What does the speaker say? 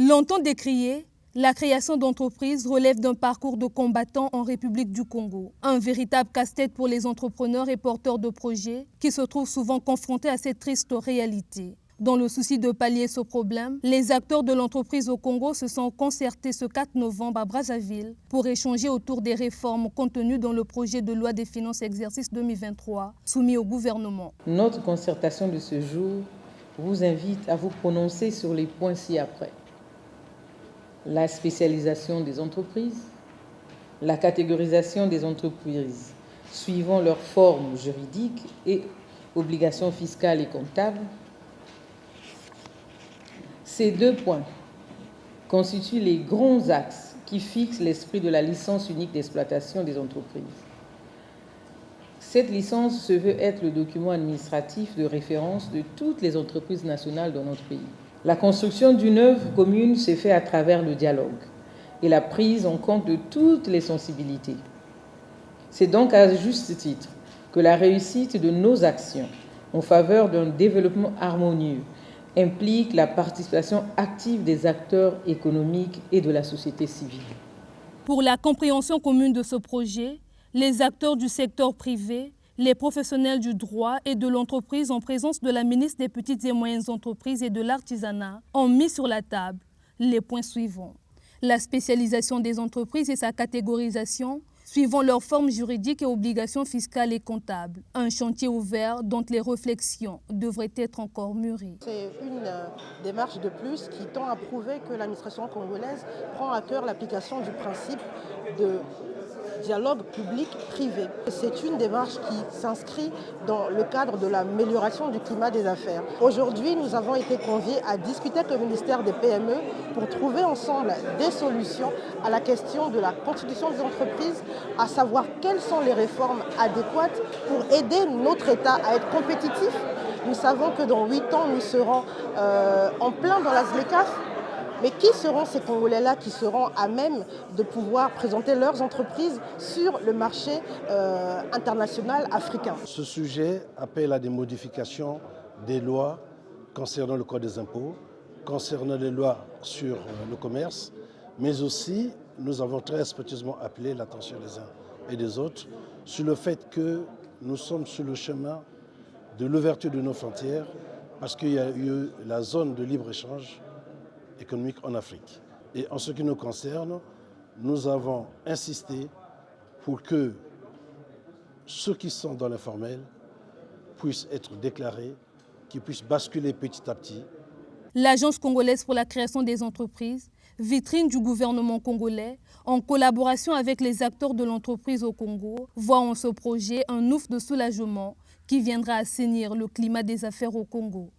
Longtemps décriée, la création d'entreprises relève d'un parcours de combattants en République du Congo. Un véritable casse-tête pour les entrepreneurs et porteurs de projets qui se trouvent souvent confrontés à cette triste réalité. Dans le souci de pallier ce problème, les acteurs de l'entreprise au Congo se sont concertés ce 4 novembre à Brazzaville pour échanger autour des réformes contenues dans le projet de loi des finances exercice 2023 soumis au gouvernement. Notre concertation de ce jour vous invite à vous prononcer sur les points ci-après. La spécialisation des entreprises, la catégorisation des entreprises suivant leurs formes juridiques et obligations fiscales et comptables. Ces deux points constituent les grands axes qui fixent l'esprit de la licence unique d'exploitation des entreprises. Cette licence se veut être le document administratif de référence de toutes les entreprises nationales dans notre pays. La construction d'une œuvre commune se fait à travers le dialogue et la prise en compte de toutes les sensibilités. C'est donc à juste titre que la réussite de nos actions en faveur d'un développement harmonieux implique la participation active des acteurs économiques et de la société civile. Pour la compréhension commune de ce projet, les acteurs du secteur privé, les professionnels du droit et de l'entreprise en présence de la ministre des Petites et Moyennes Entreprises et de l'Artisanat ont mis sur la table les points suivants. La spécialisation des entreprises et sa catégorisation suivant leurs formes juridiques et obligations fiscales et comptables. Un chantier ouvert dont les réflexions devraient être encore mûries. C'est une démarche de plus qui tend à prouver que l'administration congolaise prend à cœur l'application du principe de dialogue public-privé. C'est une démarche qui s'inscrit dans le cadre de l'amélioration du climat des affaires. Aujourd'hui, nous avons été conviés à discuter avec le ministère des PME pour trouver ensemble des solutions à la question de la constitution des entreprises, à savoir quelles sont les réformes adéquates pour aider notre État à être compétitif. Nous savons que dans 8 ans, nous serons en plein dans la ZLECAf. Mais qui seront ces Congolais-là qui seront à même de pouvoir présenter leurs entreprises sur le marché international africain? Ce sujet appelle à des modifications des lois concernant le code des impôts, concernant les lois sur le commerce, mais aussi nous avons très respectueusement appelé l'attention des uns et des autres sur le fait que nous sommes sur le chemin de l'ouverture de nos frontières parce qu'il y a eu la zone de libre-échange économique en Afrique. Et en ce qui nous concerne, nous avons insisté pour que ceux qui sont dans l'informel puissent être déclarés, qu'ils puissent basculer petit à petit. L'Agence congolaise pour la création des entreprises, vitrine du gouvernement congolais, en collaboration avec les acteurs de l'entreprise au Congo, voit en ce projet un ouf de soulagement qui viendra assainir le climat des affaires au Congo.